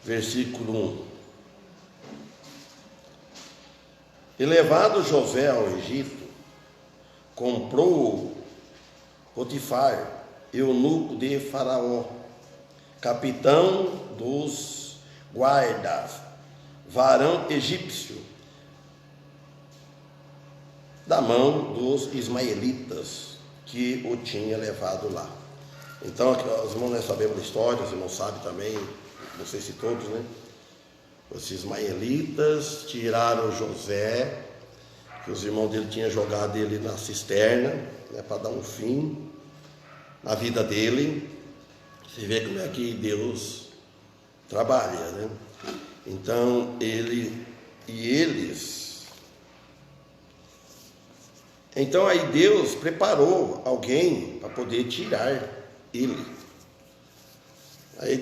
versículo 1. E levado José ao Egito, comprou Potifar, eunuco de Faraó, capitão dos guardas, varão egípcio, da mão dos ismaelitas que o tinha levado lá. Então, os irmãos, nós sabemos da história, os irmãos sabem também, não sei se todos, né? Os ismaelitas tiraram José, que os irmãos dele tinham jogado ele na cisterna, né, para dar um fim na vida dele. Você vê como é que Deus trabalha, né? Então, Então aí Deus preparou alguém para poder tirar ele. Aí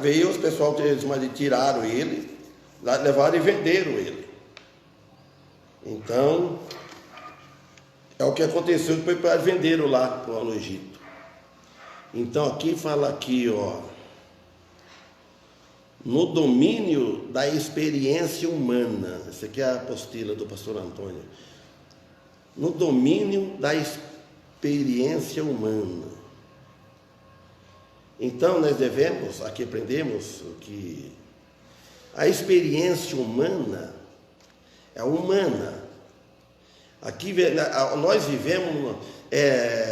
veio os pessoal que tiraram ele, levaram e venderam ele. Então, é o que aconteceu, que venderam lá no Egito. Então aqui fala aqui, ó, no domínio da experiência humana. Essa aqui é a apostila do pastor Antônio. No domínio da experiência humana. Então nós aqui aprendemos que a experiência humana é humana. Aqui nós vivemos,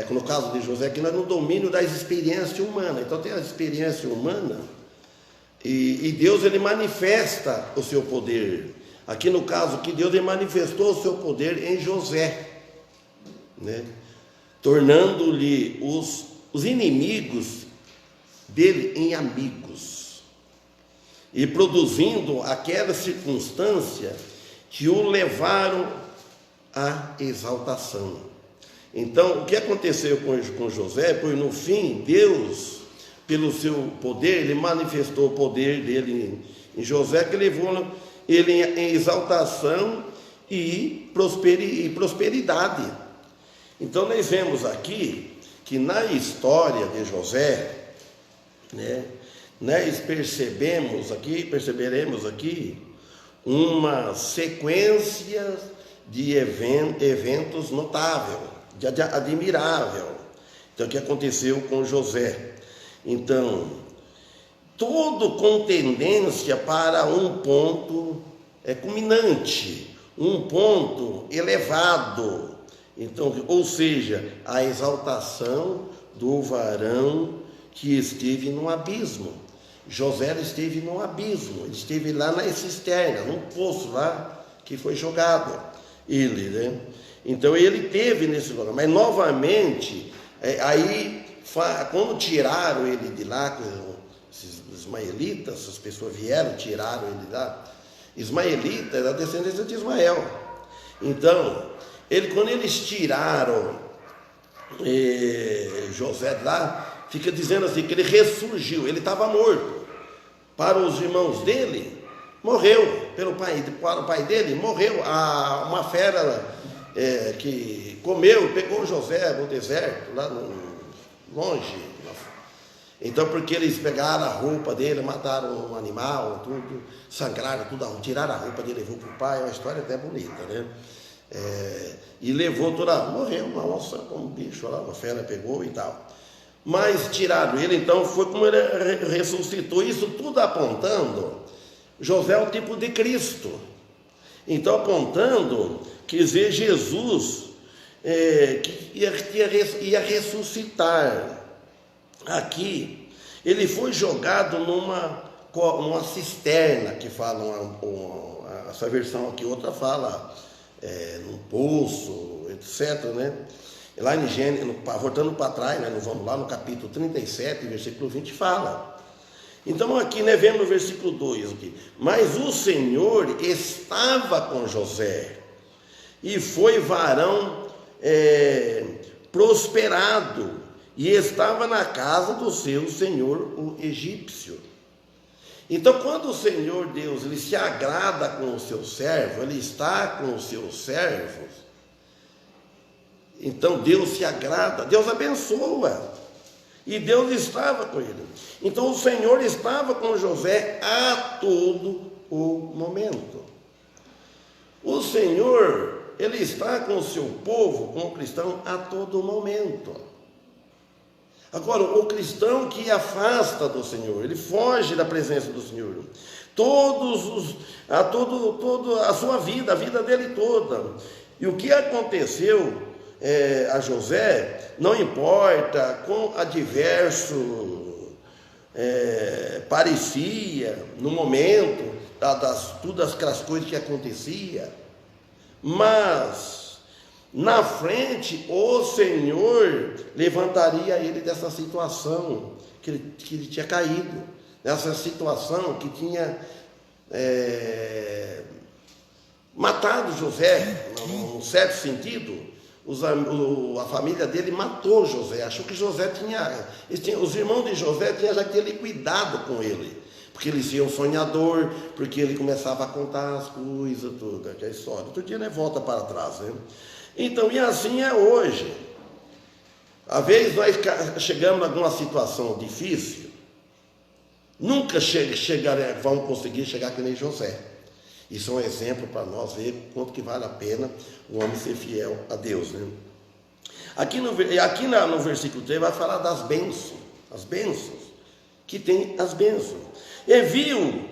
no caso de José, aqui no domínio da experiência humana. Então tem a experiência humana e Deus ele manifesta o seu poder. Aqui no caso que Deus ele manifestou o seu poder em José, né? Tornando-lhe os inimigos dele em amigos e produzindo aquela circunstância que o levaram à exaltação. Então, o que aconteceu com José? Pois no fim, Deus, pelo seu poder, ele manifestou o poder dele em José, que levou ele em exaltação e prosperidade. Então, nós vemos aqui que na história de José, né, nós perceberemos aqui uma sequência de eventos notável, admirável. Então, o que aconteceu com José? Então, tudo com tendência para um ponto culminante, um ponto elevado. Então, ou seja, a exaltação do varão que esteve no abismo. José esteve no abismo, ele esteve lá na cisterna, num poço lá que foi jogado ele, né? Então ele teve nesse lugar, mas novamente, quando tiraram ele de lá, esses ismaelitas, essas pessoas vieram, tiraram ele de lá. Ismaelita era a descendência de Ismael. Então, quando eles tiraram José de lá, fica dizendo assim, que ele ressurgiu, ele estava morto. Para os irmãos dele, morreu. Para o pai dele, morreu. Uma fera que pegou José no deserto, lá longe. Então, porque eles pegaram a roupa dele, mataram um animal, tudo, sangraram tudo, tiraram a roupa dele, levou para o pai, é uma história até bonita, né? E levou morreu uma onça com um bicho lá, uma fera pegou e tal. Mas tiraram ele, então foi como ele ressuscitou, isso tudo apontando, José é o tipo de Cristo. Então apontando que Jesus que ia ressuscitar. Aqui, ele foi jogado numa cisterna, que fala, essa versão aqui, outra fala, num poço, etc., né? Lá em Gênesis, voltando para trás, né, nós vamos lá no capítulo 37, versículo 20, fala. Então aqui, né, vemos no versículo 2 aqui, mas o Senhor estava com José, e foi varão prosperado, e estava na casa do seu senhor, o egípcio. Então, quando o Senhor Deus, ele se agrada com o seu servo, ele está com os seus servos, então Deus se agrada, Deus abençoa. E Deus estava com ele. Então o Senhor estava com José a todo o momento. O Senhor, Ele está com o seu povo, com o cristão, a todo momento. Agora, o cristão que afasta do Senhor, ele foge da presença do Senhor. A sua vida, a vida dele toda. E o que aconteceu a José, não importa quão adverso parecia no momento, todas aquelas coisas que aconteciam, mas na frente o Senhor levantaria ele dessa situação que ele tinha caído, nessa situação que tinha matado José, num certo sentido. A família dele matou José, achou que José os irmãos de José tinham já que ter liquidado com ele, porque eles iam sonhador, porque ele começava a contar as coisas, tudo, aquela história. Outro dia, né, volta para trás, né? Então, e assim é hoje. Às vezes nós chegamos a alguma situação difícil, nunca vamos conseguir chegar que nem José. Isso é um exemplo para nós ver quanto que vale a pena o homem ser fiel a Deus, né? Aqui no versículo 3 vai falar das bênçãos, as bênçãos, que tem as bênçãos. E viu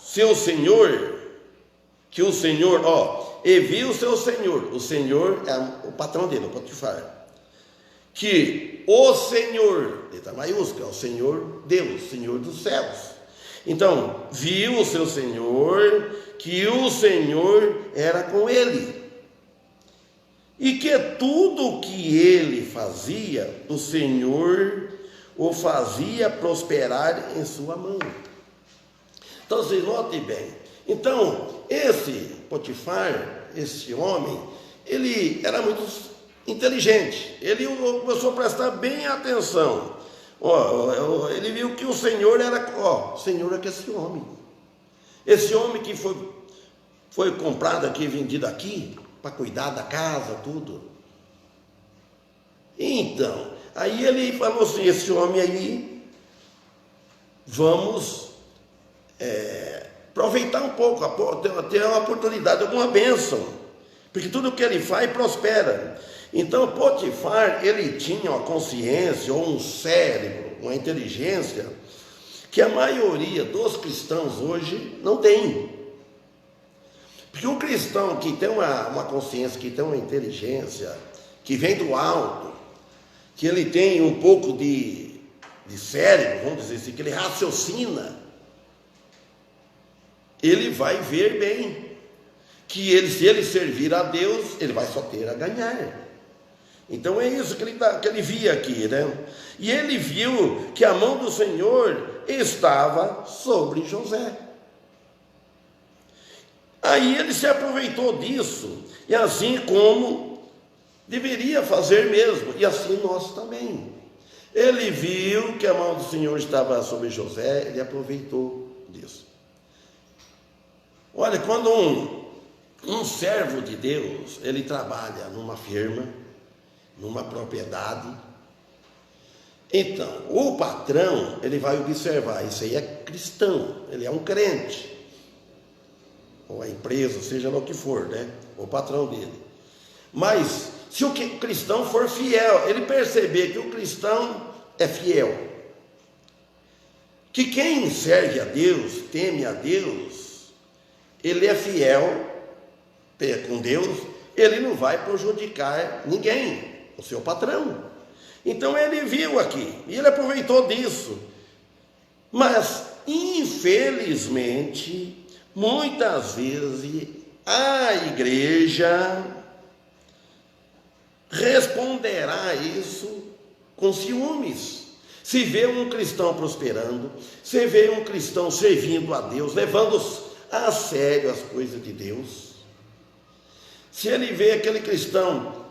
seu Senhor, que o Senhor, e viu seu Senhor, o Senhor é o patrão dele, o Potifar, que o Senhor, letra maiúscula, o Senhor Deus, Senhor dos céus. Então, viu o seu Senhor, que o Senhor era com ele, e que tudo o que ele fazia, o Senhor o fazia prosperar em sua mão. Então, vocês notem bem. Então, esse Potifar, esse homem, ele era muito inteligente, ele começou a prestar bem atenção. Ele viu que o Senhor era, o Senhor é que esse homem que foi comprado aqui, vendido aqui, para cuidar da casa, tudo. Então, aí ele falou assim, esse homem aí, vamos aproveitar um pouco, ter uma oportunidade, alguma bênção, porque tudo que ele faz prospera. Então Potifar, ele tinha uma consciência, ou um cérebro, uma inteligência, que a maioria dos cristãos hoje não tem. Porque o cristão que tem uma consciência, que tem uma inteligência, que vem do alto, que ele tem um pouco de cérebro, vamos dizer assim, que ele raciocina, ele vai ver bem, que se ele servir a Deus, ele vai só ter a ganhar. Então é isso que ele via aqui, né? E ele viu que a mão do Senhor estava sobre José. Aí ele se aproveitou disso, e assim como deveria fazer mesmo, e assim nós também. Ele viu que a mão do Senhor estava sobre José, ele aproveitou disso. Olha, quando um servo de Deus, ele trabalha numa firma, numa propriedade, então o patrão, ele vai observar, isso aí é cristão, ele é um crente, ou a empresa, seja lá o que for, né? O patrão dele. Mas se o cristão for fiel, ele perceber que o cristão é fiel, que quem serve a Deus, teme a Deus, ele é fiel com Deus, ele não vai prejudicar ninguém, o seu patrão. Então ele viu aqui, e ele aproveitou disso. Mas, infelizmente, muitas vezes a igreja responderá a isso com ciúmes. Se vê um cristão prosperando, se vê um cristão servindo a Deus, levando a sério as coisas de Deus, se ele vê aquele cristão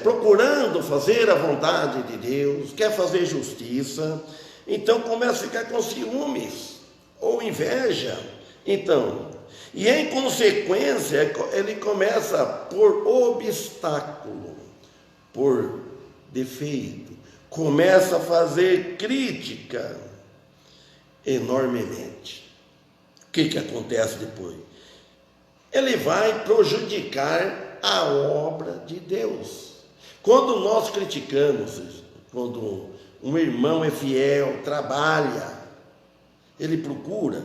procurando fazer a vontade de Deus, quer fazer justiça, então começa a ficar com ciúmes ou inveja. Então, e em consequência, ele começa por obstáculo, por defeito, começa a fazer crítica enormemente. O que acontece depois? Ele vai prejudicar a obra de Deus. Quando nós criticamos, quando um irmão é fiel, trabalha, ele procura,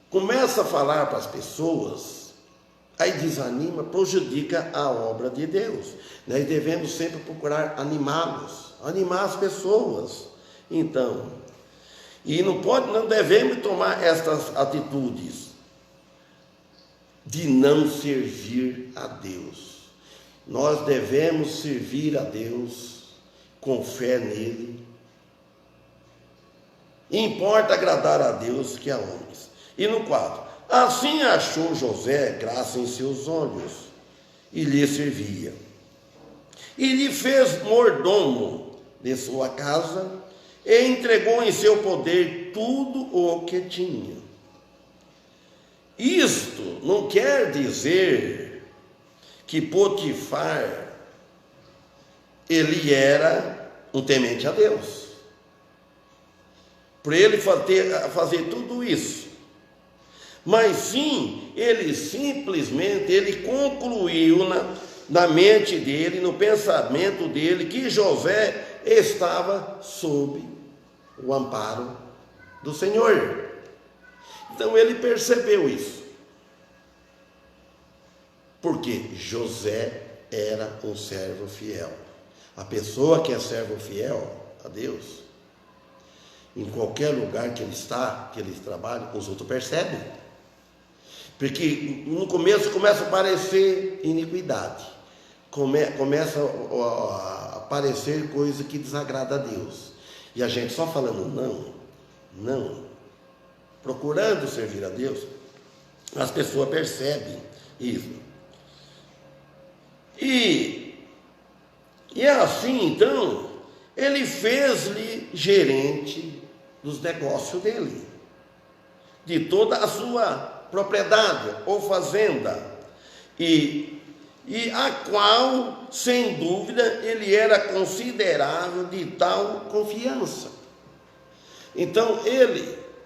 começa a falar para as pessoas, aí desanima, prejudica a obra de Deus. Nós devemos sempre procurar animar as pessoas. Então, e não devemos tomar estas atitudes de não servir a Deus. Nós devemos servir a Deus com fé nele. Importa agradar a Deus que a homens. E no 4, assim achou José graça em seus olhos, e lhe servia. E lhe fez mordomo de sua casa, e entregou em seu poder tudo o que tinha. Isto não quer dizer que Potifar, ele era um temente a Deus, por ele fazer tudo isso. Mas sim, ele concluiu na mente dele, no pensamento dele, que José estava sob o amparo do Senhor. Então ele percebeu isso, porque José era um servo fiel. A pessoa que é servo fiel a Deus, em qualquer lugar que ele está, que ele trabalha, os outros percebem. Porque no começo começa a aparecer iniquidade, começa a aparecer coisa que desagrada a Deus. E a gente só falando não, procurando servir a Deus, as pessoas percebem isso. E assim, então, ele fez-lhe gerente dos negócios dele, de toda a sua propriedade ou fazenda, e a qual, sem dúvida, ele era considerável de tal confiança. Então,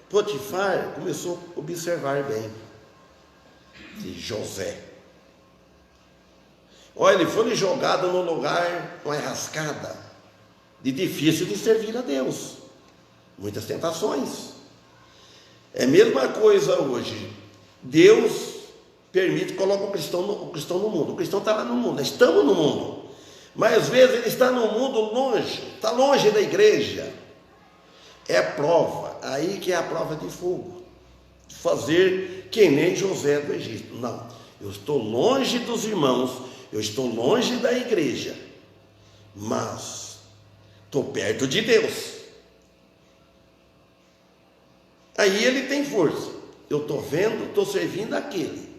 Potifar, começou a observar bem de José. Olha, ele foi jogado num lugar, uma enrascada, de difícil de servir a Deus, muitas tentações. É a mesma coisa hoje. Deus permite, coloca o cristão no mundo. O cristão está lá no mundo, nós estamos no mundo, mas às vezes ele está no mundo longe, está longe da igreja. É prova, aí que é a prova de fogo, fazer que nem José do Egito. Não, eu estou longe dos irmãos, eu estou longe da igreja, mas estou perto de Deus. Aí ele tem força. Eu estou vendo, estou servindo aquele.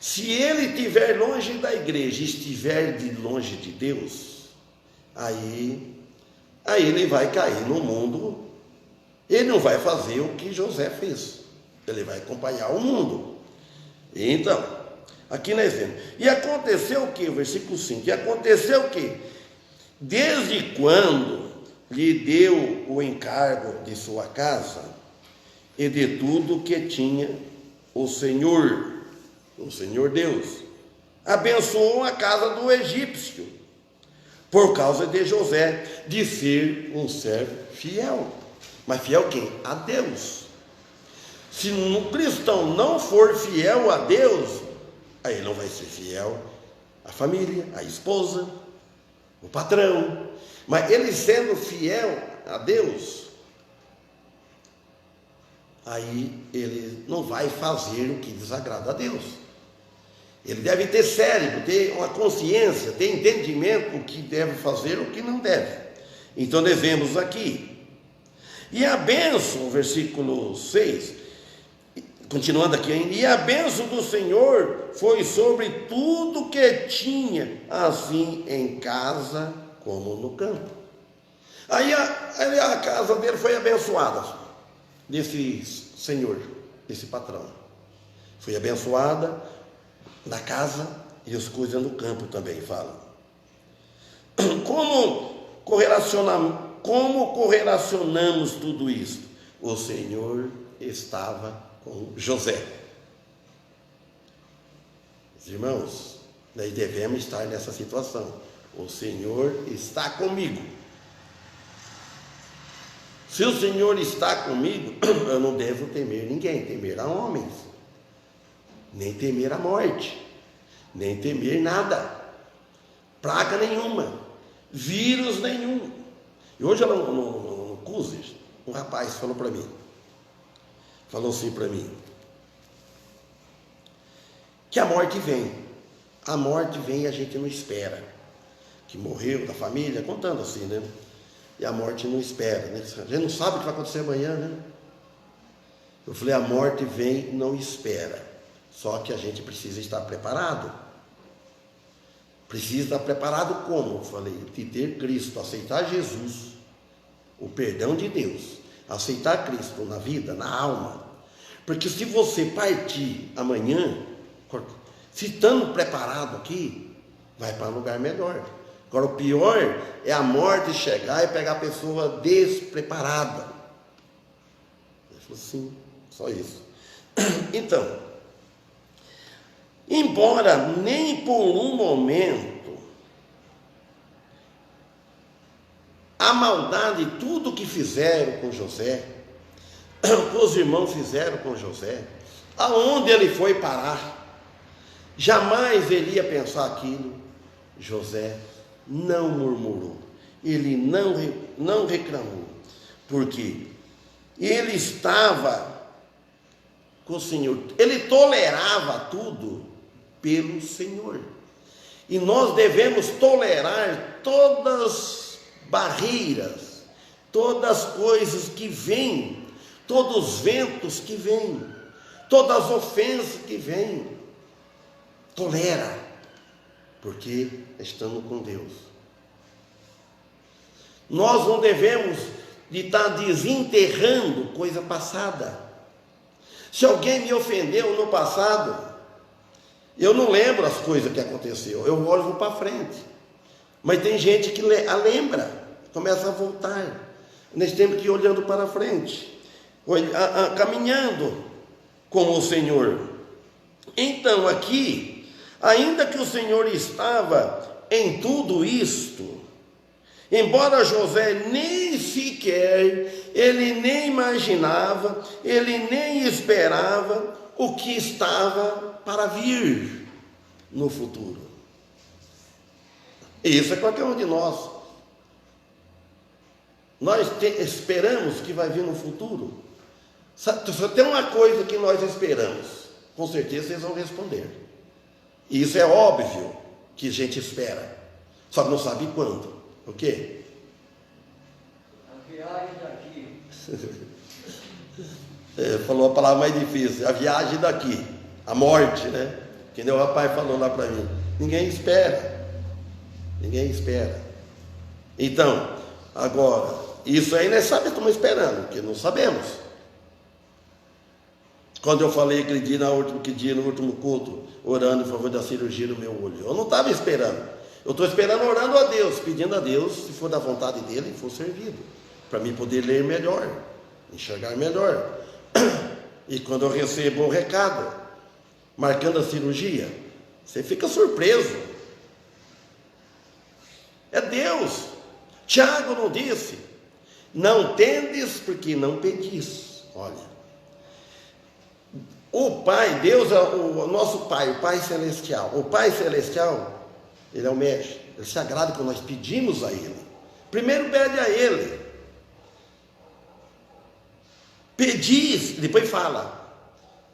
Se ele estiver longe da igreja, estiver longe de Deus, aí ele vai cair no mundo. Ele não vai fazer o que José fez, ele vai acompanhar o mundo. Então, aqui nós vemos. E aconteceu o que? O versículo 5. E aconteceu o que? Desde quando lhe deu o encargo de sua casa e de tudo que tinha, o Senhor Deus, abençoou a casa do egípcio, por causa de José, de ser um servo fiel. Mas fiel quem? A Deus. Se um cristão não for fiel a Deus, aí ele não vai ser fiel à família, à esposa, ao patrão. Mas ele sendo fiel a Deus, aí ele não vai fazer o que desagrada a Deus. Ele deve ter cérebro, ter uma consciência, ter entendimento o que deve fazer e o que não deve. Então devemos aqui. E a bênção, versículo 6, continuando aqui ainda, e a bênção do Senhor foi sobre tudo que tinha, assim em casa como no campo. Aí a casa dele foi abençoada, desse senhor, desse patrão. Foi abençoada na casa e as coisas no campo também, fala. Como como correlacionamos tudo isso? O Senhor estava com José. Irmãos, nós devemos estar nessa situação. O Senhor está comigo. Se o Senhor está comigo, eu não devo temer ninguém, temer a homens, nem temer a morte, nem temer nada, praga nenhuma, vírus nenhum. E hoje no CUSES, um rapaz falou assim para mim, que a morte vem e a gente não espera, que morreu da família, contando assim, né? E a morte não espera, né? A gente não sabe o que vai acontecer amanhã, né? Eu falei, a morte vem, não espera, só que a gente precisa estar preparado. Precisa estar preparado como? Eu falei, de ter Cristo, aceitar Jesus, o perdão de Deus, aceitar Cristo na vida, na alma. Porque se você partir amanhã, se estando preparado aqui, vai para um lugar melhor. Agora o pior é a morte chegar e pegar a pessoa despreparada. Ele falou assim, só isso. Então, embora nem por um momento a maldade, tudo que fizeram com José, que os irmãos fizeram com José, aonde ele foi parar, jamais ele ia pensar aquilo. José não murmurou, ele não reclamou, porque ele estava com o Senhor, ele tolerava tudo pelo Senhor. E nós devemos tolerar todas as barreiras, todas as coisas que vêm, todos os ventos que vêm, todas as ofensas que vêm. Tolera, porque estamos com Deus. Nós não devemos de estar desenterrando coisa passada. Se alguém me ofendeu no passado, eu não lembro as coisas que aconteceu, eu olho para frente. Mas tem gente que a lembra, começa a voltar. Nós temos que ir olhando para frente, caminhando com o Senhor. Então aqui, ainda que o Senhor estava em tudo isto, embora José nem sequer, ele nem imaginava, ele nem esperava o que estava para vir no futuro. Isso é qualquer um de nós. Nós esperamos que vai vir no futuro. Só tem uma coisa que nós esperamos, com certeza vocês vão responder. E isso é óbvio que a gente espera, só que não sabe quando. O quê? A viagem daqui. Falou a palavra mais difícil, a viagem daqui, a morte, né? Que nem o rapaz falou lá para mim. Ninguém espera. Então, agora, isso aí nós sabemos, estamos esperando, porque não sabemos. Quando eu falei aquele dia, no último culto, orando em favor da cirurgia do meu olho, eu não estava esperando. Eu estou esperando, orando a Deus, pedindo a Deus, se for da vontade dele, for servido, para mim poder ler melhor, enxergar melhor. E quando eu recebo um recado, marcando a cirurgia, você fica surpreso. É Deus. Tiago não disse, não tendes porque não pedis. Olha, o Pai, Deus é o nosso Pai, o Pai Celestial. O Pai Celestial, Ele é o mestre. Ele se agrada quando nós pedimos a Ele. Primeiro pede a Ele. Pedis, depois fala,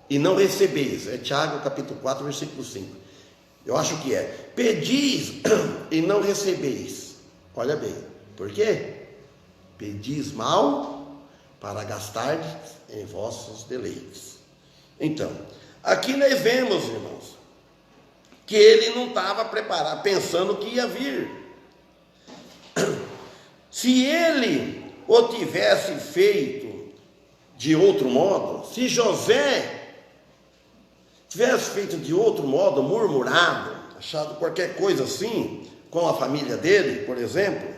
e não recebeis. É Tiago capítulo 4, versículo 5. Eu acho que é. Pedis e não recebeis. Olha bem, por quê? Pedis mal para gastar em vossos deleites. Então, aqui nós vemos, irmãos, que ele não estava preparado, pensando que ia vir. Se ele o tivesse feito de outro modo, se José tivesse feito de outro modo, murmurado, achado qualquer coisa assim, com a família dele, por exemplo,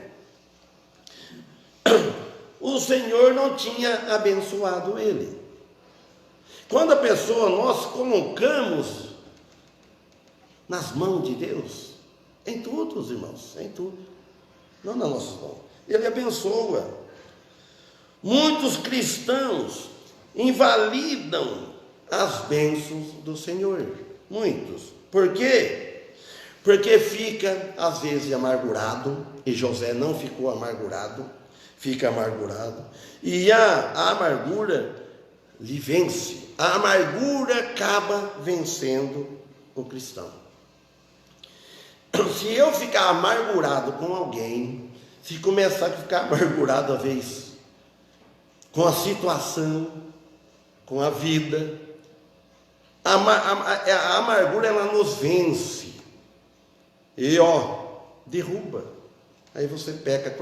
o Senhor não tinha abençoado ele. Quando a pessoa, nós colocamos nas mãos de Deus, em tudo, os irmãos, em tudo, não nas nossas mãos, Ele abençoa. Muitos cristãos invalidam as bênçãos do Senhor, muitos. Por quê? Porque fica, às vezes, amargurado, e José não ficou amargurado, fica amargurado, e a amargura lhe vence, a amargura acaba vencendo o cristão. Se eu ficar amargurado com alguém, se começar a ficar amargurado, às vezes, com a situação, com a vida, a amargura, ela nos vence, e derruba, aí você peca,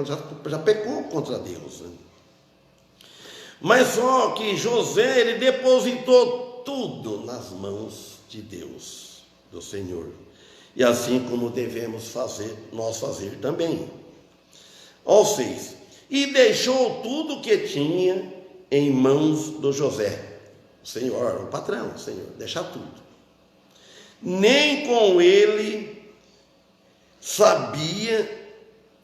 já pecou contra Deus, né? Mas só que José, ele depositou tudo nas mãos de Deus, do Senhor, e assim como devemos fazer, nós fazer também. Ou seja, e deixou tudo que tinha em mãos do José, o Senhor, o patrão, o Senhor, deixa tudo. Nem com ele sabia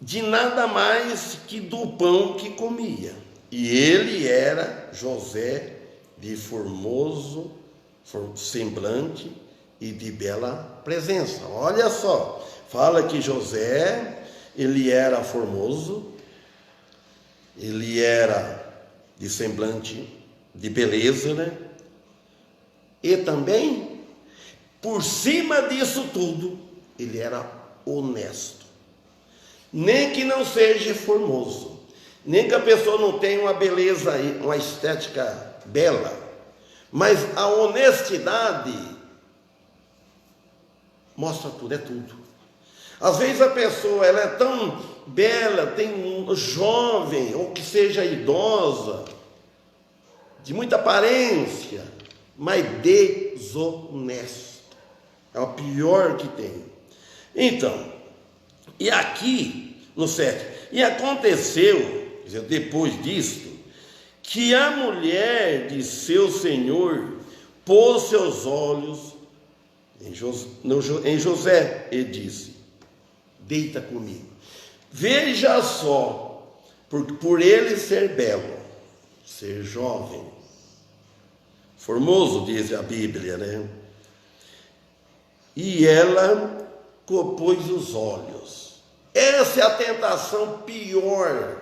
de nada mais que do pão que comia. E ele era José de formoso semblante e de bela presença. Olha só, fala que José, ele era formoso, ele era de semblante de beleza, né? E também, por cima disso tudo, ele era honesto. Nem que não seja formoso, nem que a pessoa não tenha uma beleza, uma estética bela, mas a honestidade mostra tudo, é tudo. Às vezes a pessoa, ela é tão bela, tem jovem, ou que seja idosa, de muita aparência, mas desonesto. É o pior que tem. Então, e aqui no 7, e aconteceu, depois disto, que a mulher de seu senhor pôs seus olhos em José e disse: deita comigo. Veja só, por ele ser belo, ser jovem, formoso, diz a Bíblia, né? E ela pôs os olhos. Essa é a tentação pior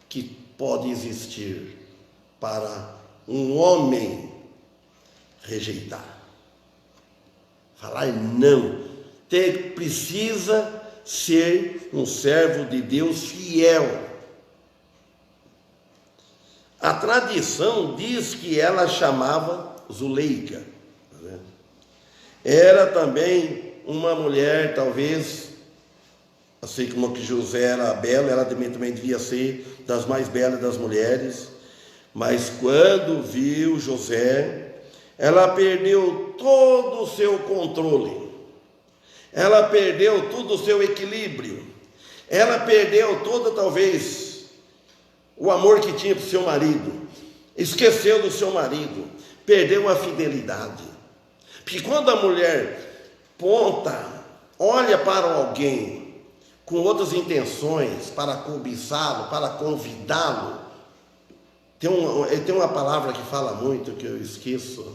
que pode existir para um homem rejeitar. Falar não. Precisa ser um servo de Deus fiel. A tradição diz que ela chamava Zuleika. Né? Era também uma mulher, talvez, assim como que José era belo, ela também devia ser das mais belas das mulheres. Mas quando viu José, ela perdeu todo o seu controle, ela perdeu todo o seu equilíbrio, ela perdeu todo, talvez, o amor que tinha para o seu marido, esqueceu do seu marido, perdeu a fidelidade. Porque quando a mulher olha para alguém com outras intenções, para cobiçá-lo, para convidá-lo, tem uma palavra que fala muito, que eu esqueço,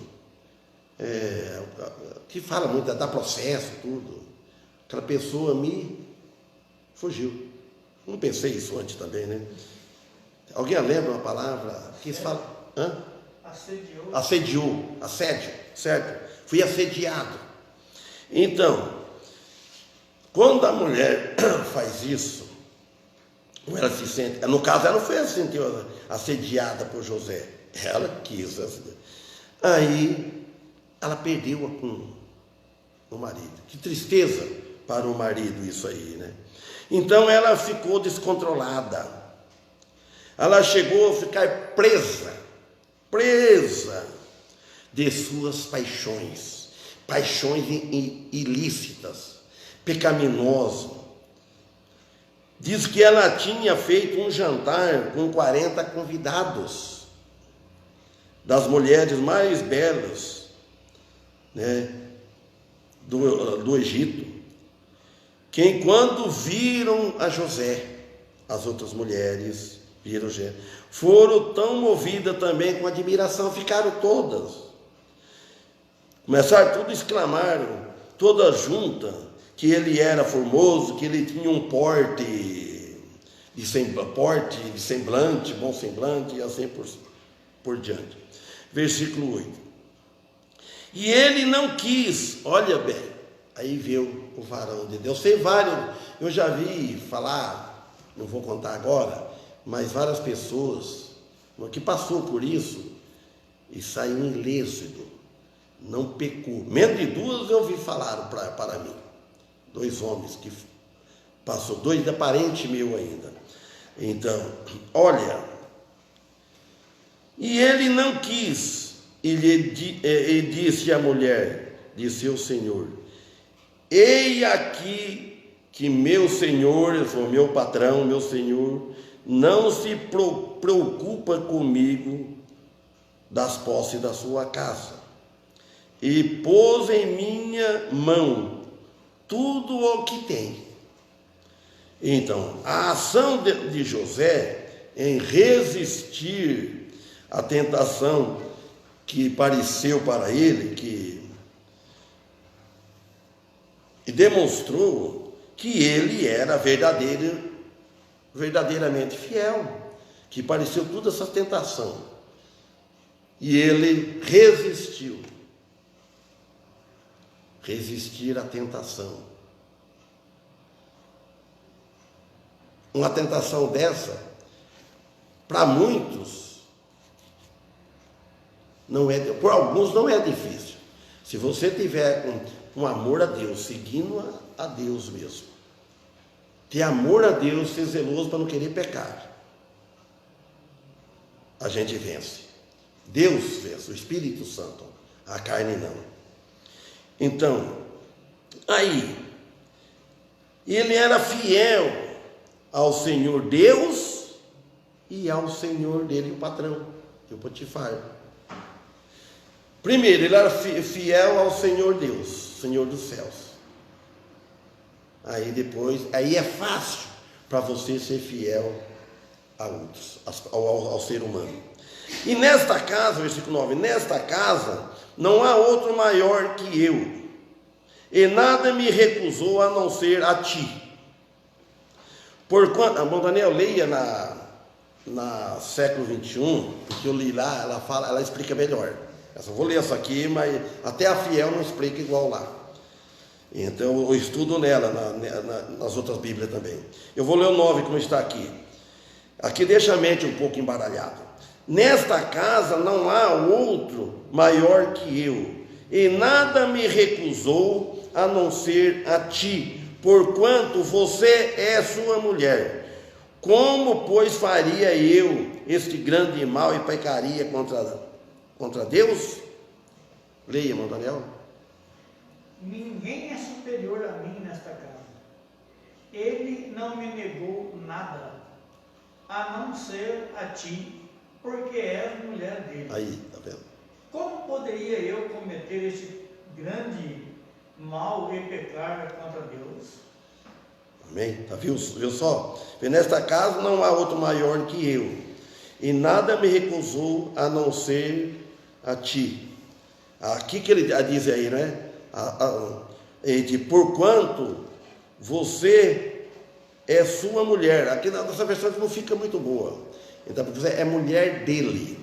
que fala muito, dá processo, tudo. Aquela pessoa me fugiu. Não pensei isso antes também, né? Alguém lembra uma palavra que fala? Assediou. Assédio, certo? Fui assediado. Então, quando a mulher faz isso, ela se sente, no caso ela não foi assediada por José, ela quis. Aí ela perdeu com o marido. Que tristeza para o marido isso aí, né? Então ela ficou descontrolada. Ela chegou a ficar presa de suas paixões ilícitas, pecaminosas, Diz que ela tinha feito um jantar com 40 convidados, das mulheres mais belas, né, do Egito, que enquanto viram a José, as outras mulheres viram José, foram tão movidas também com admiração, ficaram todas, começaram tudo a exclamar, toda junta, que ele era formoso, que ele tinha um porte de semblante, bom semblante, e assim por diante. Versículo 8. E ele não quis, olha bem, aí veio o varão de Deus. Sei vários, eu já vi falar, não vou contar agora, mas várias pessoas que passou por isso e saiu ileso, não pecou. Menos de duas eu ouvi falar para mim. 2 homens que passou, 2 parentes meu ainda. Então, olha, e ele não quis, e disse à mulher de seu senhor: eis aqui que meu senhor, o meu patrão, meu senhor, não se preocupa comigo das posses da sua casa, e pôs em minha mão tudo o que tem. Então, a ação de José em resistir à tentação que pareceu para ele, e demonstrou que ele era verdadeiramente fiel, que pareceu toda essa tentação, e ele resistiu. Resistir à tentação. Uma tentação dessa, para muitos, por alguns não é difícil. Se você tiver com amor a Deus, seguindo a Deus mesmo, ter amor a Deus, ser zeloso para não querer pecar, a gente vence. Deus vence, o Espírito Santo, a carne não. Então, aí, ele era fiel ao Senhor Deus e ao Senhor dele, o patrão, o Potifar. Primeiro, ele era fiel ao Senhor Deus, Senhor dos céus. Aí depois, aí é fácil para você ser fiel a outros, ao ser humano. E nesta casa, versículo 9, nesta casa não há outro maior que eu, e nada me recusou a não ser a ti. Porquanto, a irmã Daniel, leia na século 21, porque eu li lá, ela explica melhor. Eu só vou ler essa aqui, mas até a fiel não explica igual lá. Então eu estudo nela, nas outras Bíblias também. Eu vou ler o 9 como está aqui. Aqui deixa a mente um pouco embaralhada. Nesta casa não há outro maior que eu, e nada me recusou a não ser a ti, porquanto você é sua mulher. Como, pois, faria eu este grande mal e pecaria contra Deus? Leia, irmão Daniel. Ninguém é superior a mim nesta casa. Ele não me negou nada, a não ser a ti, porque és mulher dele. Aí, tá vendo? Como poderia eu cometer este grande mal e pecar contra Deus? Amém? Tá, viu só? Nesta casa não há outro maior que eu, e nada me recusou a não ser a ti. Aqui que ele diz aí, né? Porquanto você é sua mulher. Aqui nessa versão não fica muito boa. Então, porque você é mulher dele,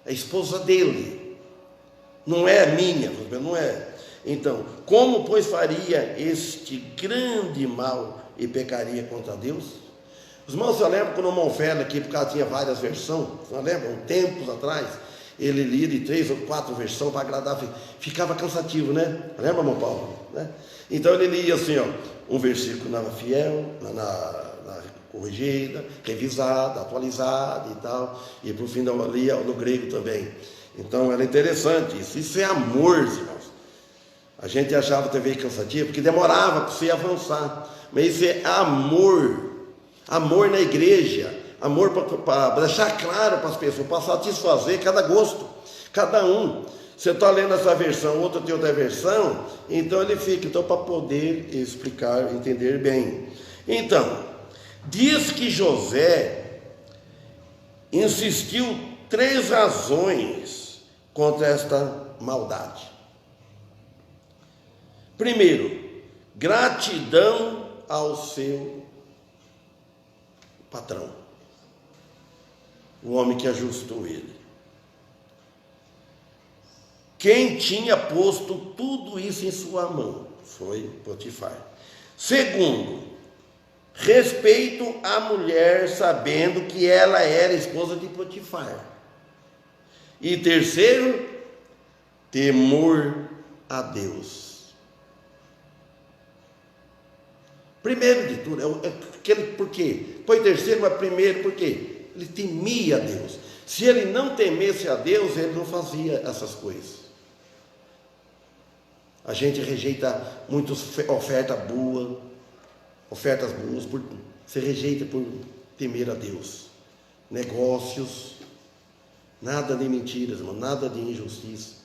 é esposa dele, não é minha, não é. Então, como, pois, faria este grande mal e pecaria contra Deus? Os irmãos, eu lembro quando o irmão Félix aqui, porque ela tinha várias versões, não lembram? Tempos atrás, ele lia de 3 ou 4 versões para agradar, ficava cansativo, né? Lembra, irmão Paulo? Né? Então ele lia assim, ó, um versículo na fiel, na corrigida, revisada, atualizada e tal, e por fim lia no grego também. Então era interessante isso é amor, irmãos. A gente achava também cansativo, porque demorava para você avançar, mas isso é amor. amor na igreja, amor para deixar claro para as pessoas, para satisfazer cada gosto, cada um. Você está lendo essa versão, outro tem outra versão, então ele fica, então para poder explicar, entender bem. Então, diz que José insistiu 3 razões contra esta maldade. Primeiro, gratidão ao seu patrão, o homem que ajustou ele. Quem tinha posto tudo isso em sua mão foi Potifar. Segundo, respeito à mulher, sabendo que ela era esposa de Potifar. E terceiro, temor a Deus. Primeiro de tudo, por quê? Foi terceiro, mas primeiro, por quê? Ele temia a Deus. Se ele não temesse a Deus, ele não fazia essas coisas. A gente rejeita muitas ofertas boas, você rejeita por temer a Deus. Negócios, nada de mentiras, irmão, nada de injustiça.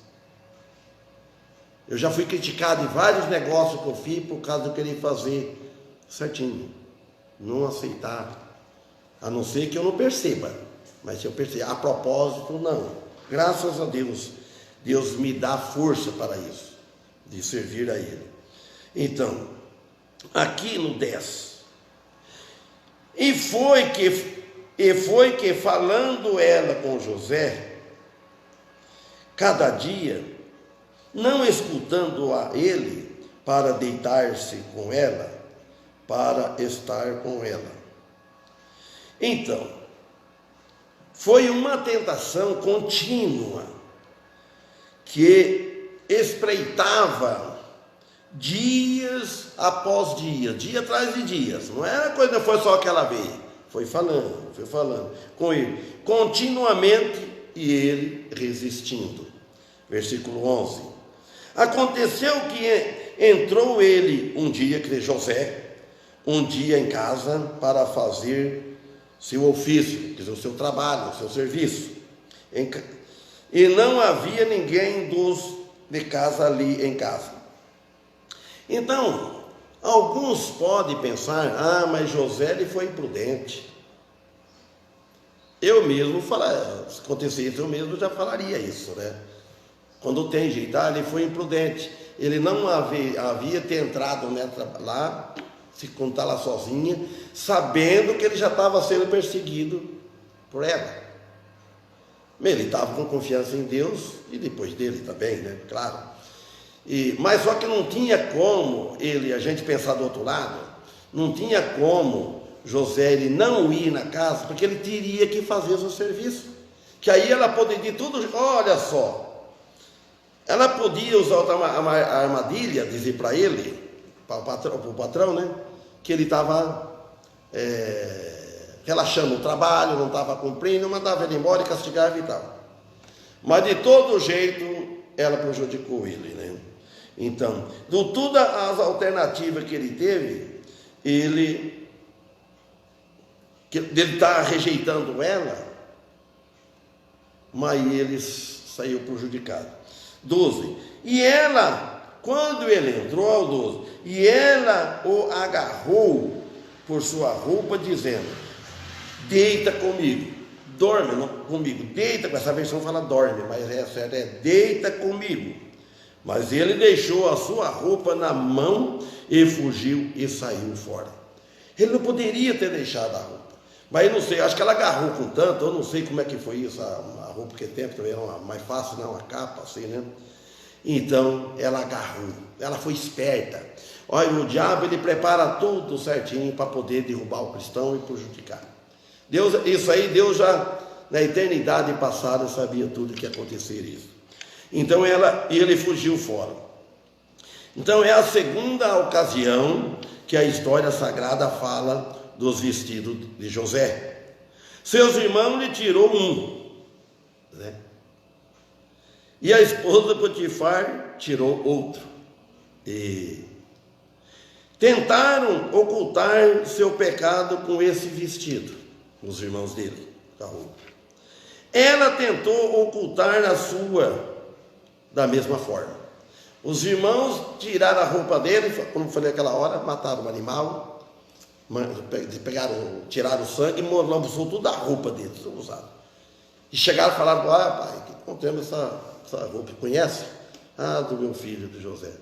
Eu já fui criticado em vários negócios que eu fiz por causa de eu querer fazer certinho, não aceitar, a não ser que eu não perceba, mas se eu perceber, a propósito, não. Graças a Deus, Deus me dá força para isso, de servir a Ele. Então, aqui no 10, e foi que falando ela com José, cada dia, não escutando a ele para deitar-se com ela, para estar com ela. Então, foi uma tentação contínua que espreitava dias após dias, dia atrás de dias. Não era coisa, foi só aquela vez. Foi falando com ele continuamente e ele resistindo. Versículo 11. Aconteceu que entrou ele um dia, que José, um dia em casa para fazer seu ofício, quer dizer, o seu trabalho, o seu serviço. E não havia ninguém de casa ali em casa. Então, alguns podem pensar, mas José ele foi imprudente. Eu mesmo se acontecesse isso, eu mesmo já falaria isso, né? Quando tem jeito, ele foi imprudente. Ele não havia ter entrado lá, se contar lá sozinha, sabendo que ele já estava sendo perseguido por ela. Ele estava com confiança em Deus e depois dele também, né? Claro. Mas só que não tinha como a gente pensar do outro lado, não tinha como José ele não ir na casa, porque ele teria que fazer o seu serviço. Que aí ela poderia tudo, olha só, ela podia usar outra armadilha, dizer para ele, para o patrão, né? Que ele estava relaxando o trabalho, não estava cumprindo, mandava ele embora e castigava e tal. Mas de todo jeito, ela prejudicou ele, né? Então, de todas as alternativas que ele teve, ele está rejeitando ela, mas ele saiu prejudicado. 12. E ela, quando ele entrou ao 12, e ela o agarrou por sua roupa, dizendo: deita comigo, dorme comigo, deita, com essa versão fala dorme, mas certo é deita comigo. Mas ele deixou a sua roupa na mão e fugiu e saiu fora. Ele não poderia ter deixado a roupa, mas eu não sei, acho que ela agarrou com tanto, eu não sei como é que foi isso, a roupa que tem também era mais fácil, não, uma capa assim, né? Então ela agarrou, ela foi esperta. Olha, o diabo ele prepara tudo certinho para poder derrubar o cristão e prejudicar. Isso aí Deus já na eternidade passada sabia tudo que ia acontecer isso. Então ele fugiu fora. Então é a segunda ocasião que a história sagrada fala dos vestidos de José. Seus irmãos lhe tirou né? E a esposa de Potifar tirou outro. tentaram ocultar seu pecado com esse vestido, os irmãos dele, com a roupa. Ela tentou ocultar a sua da mesma forma. Os irmãos tiraram a roupa dele, como eu falei aquela hora, mataram o animal, tiraram o sangue e lambuçou tudo a roupa dele, tudo usado. E chegaram e falaram: pai, que encontramos essa roupa, conhece? Do meu filho, do José.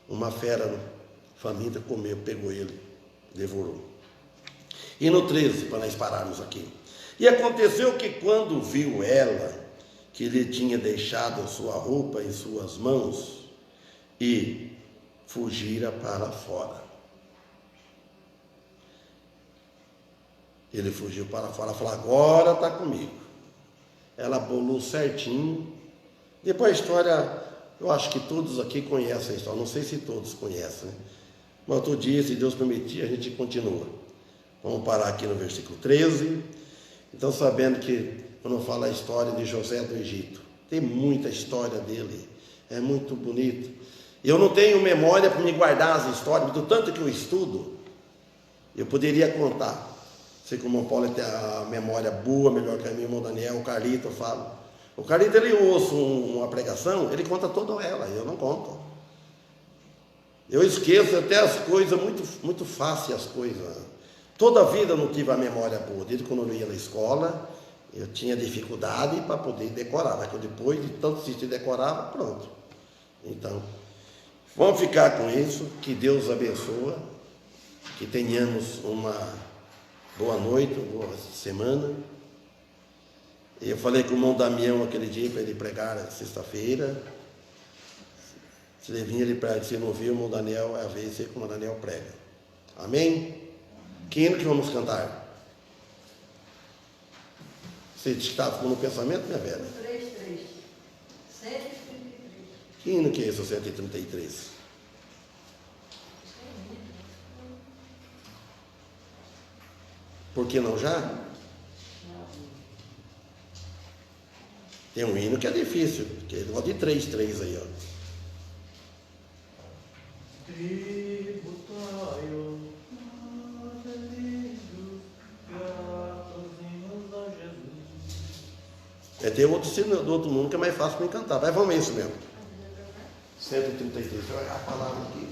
Uma fera faminta comeu, pegou ele, devorou. E no 13, para nós pararmos aqui. E aconteceu que quando viu ela, que ele tinha deixado a sua roupa em suas mãos, e fugira para fora. Ele fugiu para fora, falou: agora está comigo. Ela bolou certinho. Depois a história, eu acho que todos aqui conhecem a história, não sei se todos conhecem, né? Mas outro dia, se Deus permitir, a gente continua. Vamos parar aqui no versículo 13. Então, sabendo que quando eu falo a história de José do Egito, tem muita história dele, é muito bonito. Eu não tenho memória para me guardar as histórias, do tanto que eu estudo, eu poderia contar. Sei que o irmão Paulo tem a memória boa, melhor que a minha, irmão Daniel, o Carlito, eu falo. O Carlito, ele ouça uma pregação, ele conta toda ela, eu não conto. Eu esqueço até as coisas, muito fácil as coisas. Toda a vida eu não tive a memória boa, desde quando eu ia na escola, eu tinha dificuldade para poder decorar, mas depois de tanto assistir decorava, pronto. Então, vamos ficar com isso, que Deus abençoe, que tenhamos uma boa noite, uma boa semana. Eu falei com o irmão Damião aquele dia para ele pregar sexta-feira. Se ele vir, ele prega. Se não vir, o irmão Daniel, é a vez que o irmão Daniel prega. Amém? Que hino que vamos cantar? Você estava no pensamento, minha velha? 133. 133. Que hino que é esse, o 133? Por que não já? Tem um hino que é difícil, que é igual de 3 aí, ó. Tributário, gratos hinos a Jesus. Tem outro sino do outro mundo que é mais fácil para cantar. Vai, vamos ver isso mesmo. 133, vai olhar a palavra aqui.